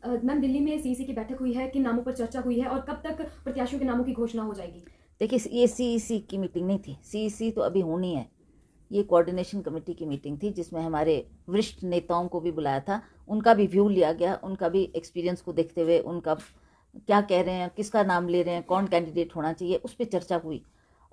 Ma'am, Delhi में CEC की बैठक हुई है, किन नामों पर चर्चा हुई है और कब तक प्रत्याशियों के नामों की घोषणा हो जाएगी? देखिए, ये सीईसी की मीटिंग नहीं थी, सीईसी तो अभी होनी है। ये कोऑर्डिनेशन कमेटी की मीटिंग थी जिसमें हमारे वरिष्ठ नेताओं को भी बुलाया था, उनका भी व्यू लिया गया, उनका भी एक्सपीरियंस को देखते हुए उनका क्या कह रहे हैं, किसका नाम ले रहे हैं, कौन कैंडिडेट होना चाहिए, उस पर चर्चा हुई।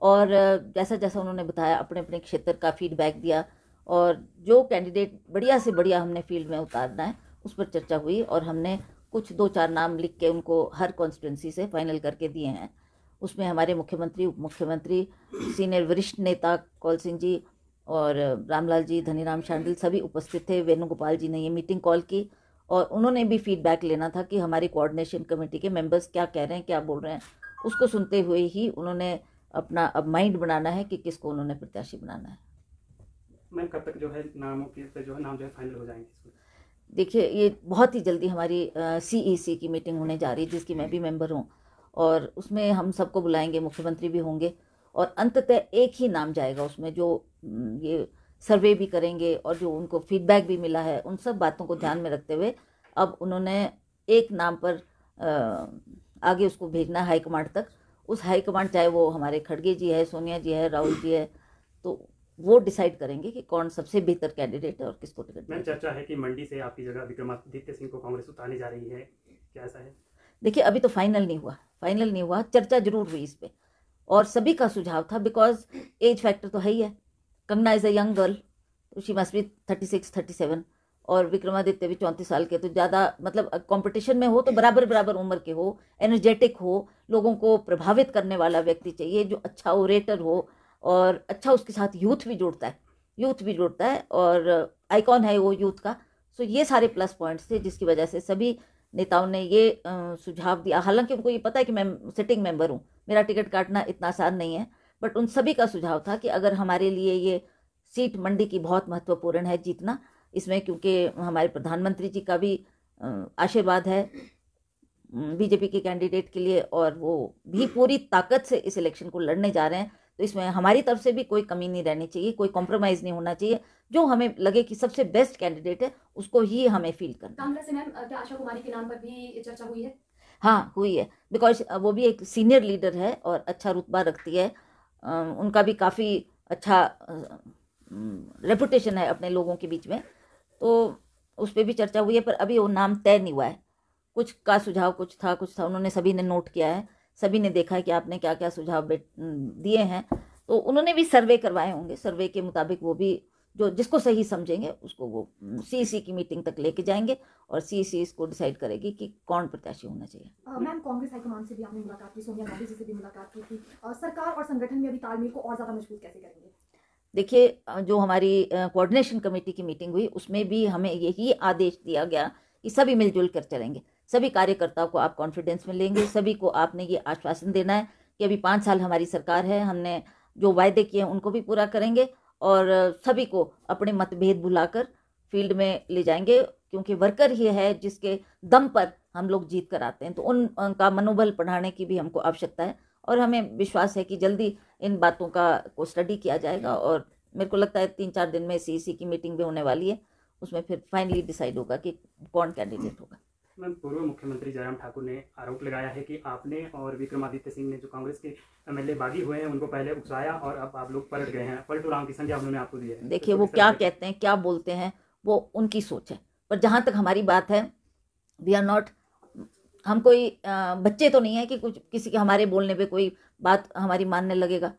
और जैसा जैसा उन्होंने बताया, अपने अपने क्षेत्र का फीडबैक दिया और जो कैंडिडेट बढ़िया से बढ़िया हमने फील्ड में उतारना है उस पर चर्चा हुई। और हमने कुछ 2-4 नाम लिख के उनको हर कॉन्स्टिट्यूंसी से फाइनल करके दिए हैं। उसमें हमारे मुख्यमंत्री, उप मुख्यमंत्री, सीनियर वरिष्ठ नेता कौल सिंह जी और रामलाल जी, धनीराम शांडिल सभी उपस्थित थे। वेणुगोपाल जी ने ये मीटिंग कॉल की और उन्होंने भी फीडबैक लेना था कि हमारी कोऑर्डिनेशन कमेटी के मेंबर्स क्या कह रहे हैं, क्या बोल रहे हैं। उसको सुनते हुए ही उन्होंने अपना अब माइंड बनाना है कि किसको उन्होंने प्रत्याशी बनाना है। मैम, कब तक जो है नामों के पे जो है नाम जो है फाइनल हो जाएंगे? देखिए, ये बहुत ही जल्दी हमारी सीईसी की मीटिंग होने जा रही है जिसकी मैं भी मेंबर हूँ और उसमें हम सबको बुलाएंगे, मुख्यमंत्री भी होंगे और अंततः एक ही नाम जाएगा उसमें, जो ये सर्वे भी करेंगे और जो उनको फीडबैक भी मिला है उन सब बातों को ध्यान में रखते हुए अब उन्होंने एक नाम पर आगे उसको भेजना है हाईकमांड तक। उस हाईकमांड, चाहे वो हमारे खड़गे जी है, सोनिया जी है, राहुल जी है, तो वो डिसाइड करेंगे कि कौन सबसे बेहतर कैंडिडेट है और किसको टिकट। मैम, चर्चा है कि मंडी से आपकी जगह विक्रमादित्य सिंह को कांग्रेस उतारने जा रही है, क्या ऐसा है? देखिए, अभी तो फाइनल नहीं हुआ, चर्चा जरूर हुई इस पे और सभी का सुझाव था, बिकॉज एज फैक्टर तो है ही है। Kangana is a young girl, तो शी मस्ट बी 36-37 और विक्रमादित्य भी 34 साल के, तो ज़्यादा मतलब कंपटीशन में हो तो बराबर बराबर उम्र के हो, एनर्जेटिक हो, लोगों को प्रभावित करने वाला व्यक्ति चाहिए, जो अच्छा ओरेटर हो और अच्छा उसके साथ यूथ भी जुड़ता है और आइकॉन है वो यूथ का। सो ये सारे प्लस पॉइंट्स थे जिसकी वजह से सभी नेताओं ने ये सुझाव दिया। हालांकि उनको ये पता है कि मैं सिटिंग मेंबर हूँ, मेरा टिकट काटना इतना आसान नहीं है, बट उन सभी का सुझाव था कि अगर हमारे लिए ये सीट मंडी की बहुत महत्वपूर्ण है जीतना इसमें, क्योंकि हमारे प्रधानमंत्री जी का भी आशीर्वाद है बीजेपी के कैंडिडेट के लिए और वो भी पूरी ताकत से इस इलेक्शन को लड़ने जा रहे हैं, तो इसमें हमारी तरफ से भी कोई कमी नहीं रहनी चाहिए, कोई कॉम्प्रोमाइज़ नहीं होना चाहिए। जो हमें लगे कि सबसे बेस्ट कैंडिडेट है उसको ही हमें फील करना। कांग्रेस से मैम, क्या आशा कुमारी के नाम पर भी चर्चा हुई है? हाँ, हुई है, बिकॉज वो भी एक सीनियर लीडर है और अच्छा रुतबा रखती है। उनका भी काफ़ी अच्छा रेपुटेशन है अपने लोगों के बीच में, तो उस पर भी चर्चा हुई है, पर अभी वो नाम तय नहीं हुआ है। कुछ का सुझाव कुछ था, उन्होंने सभी ने नोट किया है, सभी ने देखा है कि आपने क्या क्या सुझाव दिए हैं, तो उन्होंने भी सर्वे करवाए होंगे। सर्वे के मुताबिक वो भी जो जिसको सही समझेंगे उसको वो सीईसी की मीटिंग तक लेके जाएंगे और सीईसी इसको डिसाइड करेगी कि कौन प्रत्याशी होना चाहिए। मैम, कांग्रेस हाईकमान से भी आपने मुलाकात की, सोनिया गांधी जी से भी मुलाकात की थी। सरकार और संगठन में अभी तालमेल को और ज़्यादा मजबूत कैसे करेंगे? देखिए, जो हमारी कोऑर्डिनेशन कमेटी की मीटिंग हुई उसमें भी हमें यही आदेश दिया गया कि सभी मिलजुल कर चलेंगे, सभी कार्यकर्ताओं को आप कॉन्फिडेंस में लेंगे, सभी को आपने ये आश्वासन देना है कि अभी 5 साल हमारी सरकार है, हमने जो वायदे किए हैं उनको भी पूरा करेंगे और सभी को अपने मतभेद भुलाकर फील्ड में ले जाएंगे, क्योंकि वर्कर ही है जिसके दम पर हम लोग जीत कर आते हैं, तो उनका मनोबल बढ़ाने की भी हमको आवश्यकता है और हमें विश्वास है कि जल्दी इन बातों को स्टडी किया जाएगा और मेरे को लगता है 3-4 दिन में सीईसी की मीटिंग भी होने वाली है, उसमें फिर फाइनली डिसाइड होगा कि कौन कैंडिडेट होगा। मैम, पूर्व मुख्यमंत्री जयराम ठाकुर ने आरोप लगाया है कि आपने और विक्रमादित्य सिंह ने जो कांग्रेस के एमएलए बागी हुए हैं उनको पहले उकसाया और अब आप लोग पलट गए हैं, पलटू राम की संज्ञा उन्होंने आपको दी है। देखिए, वो क्या कहते हैं, क्या बोलते हैं, वो उनकी सोच है, पर जहाँ तक हमारी बात है, वी आर नॉट, हम कोई बच्चे तो नहीं है कि कुछ किसी के हमारे बोलने पे कोई बात हमारी मानने लगेगा।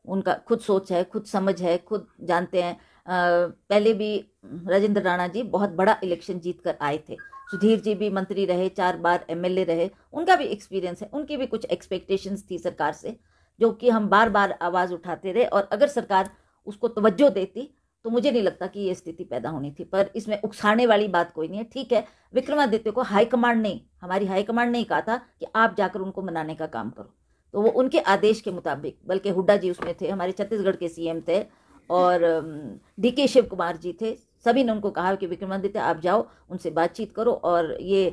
उनका खुद सोच है, खुद समझ है, खुद जानते हैं। पहले भी राजेंद्र राणा जी बहुत बड़ा इलेक्शन जीत कर आए थे, सुधीर जी भी मंत्री रहे, 4 बार एमएलए रहे, उनका भी एक्सपीरियंस है, उनकी भी कुछ एक्सपेक्टेशंस थी सरकार से जो कि हम बार बार आवाज़ उठाते रहे और अगर सरकार उसको तवज्जो देती तो मुझे नहीं लगता कि ये स्थिति पैदा होनी थी। पर इसमें उकसाने वाली बात कोई नहीं है। ठीक है, विक्रमादित्य को हाईकमांड ने, हमारी हाईकमांड ने कहा था कि आप जाकर उनको मनाने का काम करो, तो वो उनके आदेश के मुताबिक, बल्कि हुड्डा जी उसमें थे, हमारे छत्तीसगढ़ के सीएम थे और डीके शिव कुमार जी थे, सभी ने उनको कहा कि विक्रमादित्य आप जाओ, उनसे बातचीत करो और ये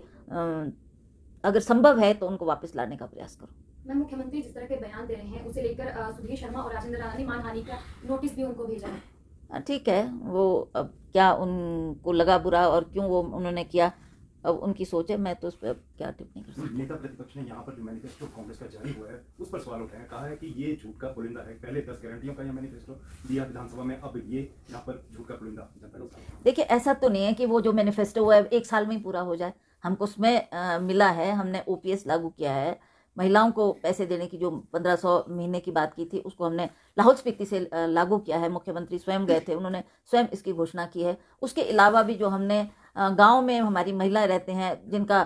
अगर संभव है तो उनको वापस लाने का प्रयास करो। मैम, मुख्यमंत्री जिस तरह के बयान दे रहे हैं उसे लेकर सुधीर शर्मा और राजेंद्र राणा ने मानहानि का नोटिस भी उनको भेजा है। ठीक है, वो अब क्या उनको लगा बुरा और क्यों वो उन्होंने किया, अब उनकी सोच है, मैं तो उस पर क्या टिप्पणी कर सकती हूँ। नेता प्रतिपक्ष ने यहाँ पर जो मैनिफेस्टो कांग्रेस का जारी हुआ है उस पर सवाल उठाया, कहा है कि ये झूठ का पुलिंदा है। पहले 10 गारंटियों का यह मैनिफेस्टो दिया विधानसभा में, अब ये यहाँ पर झूठ का पुलिंदा जनता के सामने। देखिए, ऐसा तो नहीं है कि वो जो मैनिफेस्टो हुआ है 1 साल में ही पूरा हो जाए। हमको उसमें मिला है, हमने OPS लागू किया है, महिलाओं को पैसे देने की जो 1500 महीने की बात की थी उसको हमने लाहौल स्पीति से लागू किया है। मुख्यमंत्री स्वयं गए थे, उन्होंने स्वयं इसकी घोषणा की है। उसके अलावा भी जो हमने गांव में हमारी महिलाएं रहते हैं जिनका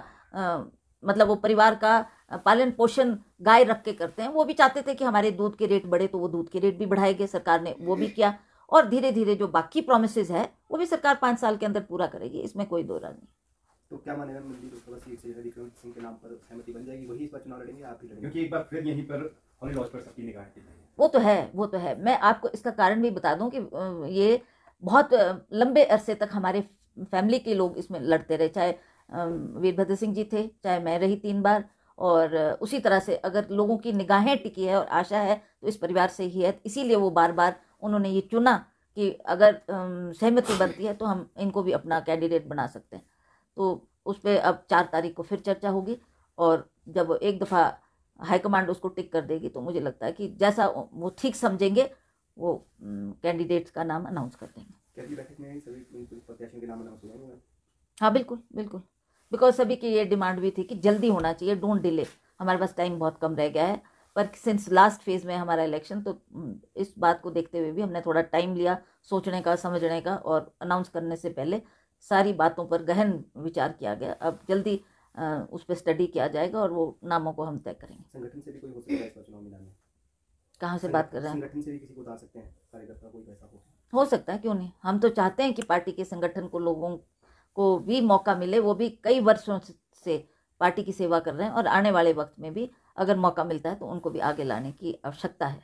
मतलब वो परिवार का पालन पोषण गाय रख के करते हैं, वो भी चाहते थे कि हमारे दूध के रेट बढ़े, तो वो दूध के रेट भी बढ़ाए गए, सरकार ने वो भी किया। और धीरे धीरे जो बाकी प्रोमिसेस है वो भी सरकार 5 साल के अंदर पूरा करेगी, इसमें कोई दो राय नहीं। तो क्या मानेगा मंडी लोकसभा सीट से विक्रम सिंह के नाम पर सहमति बन जाएगी, वही इस बार चुनाव लड़ेंगे, आप ही लड़ेंगे? क्योंकि एक बार फिर यहीं पर हॉली लॉज पर सबकी निगाहें टिकी हैं। वो तो है। मैं आपको इसका कारण भी बता दूं कि ये बहुत लंबे अरसे तक हमारे फैमिली के लोग इसमें लड़ते रहे, चाहे वीरभद्र सिंह जी थे, चाहे मैं रही 3 बार। और उसी तरह से अगर लोगों की निगाहें टिकी है और आशा है तो इस परिवार से ही है, इसीलिए वो बार बार उन्होंने ये चुना कि अगर सहमति बनती है तो हम इनको भी अपना कैंडिडेट बना सकते हैं। तो उस पर अब 4 तारीख को फिर चर्चा होगी, और जब एक दफ़ा हाईकमांड उसको टिक कर देगी तो मुझे लगता है कि जैसा वो ठीक समझेंगे वो कैंडिडेट्स का नाम अनाउंस कर देंगे। क्या अगली बैठक में सभी प्रत्याशियों के नाम अनाउंस हो जाएंगे? हाँ, बिल्कुल बिल्कुल, बिकॉज सभी की ये डिमांड भी थी कि जल्दी होना चाहिए, डोंट डिले। हमारे पास टाइम बहुत कम रह गया है, पर सिंस लास्ट फेज में हमारा इलेक्शन, तो इस बात को देखते हुए भी हमने थोड़ा टाइम लिया सोचने का, समझने का, और अनाउंस करने से पहले सारी बातों पर गहन विचार किया गया। अब जल्दी उस पर स्टडी किया जाएगा और वो नामों को हम तय करेंगे। संगठन से भी कोई हो सकता है इस बार चुनाव मैदान में? कहाँ से बात कर रहे हैं? संगठन से भी किसी को उतार सकते हैं, कार्यकर्ता कोई ऐसा हो सकता है, क्यों नहीं। हम तो चाहते हैं कि पार्टी के संगठन को, लोगों को भी मौका मिले। वो भी कई वर्षों से पार्टी की सेवा कर रहे हैं और आने वाले वक्त में भी अगर मौका मिलता है तो उनको भी आगे लाने की आवश्यकता है।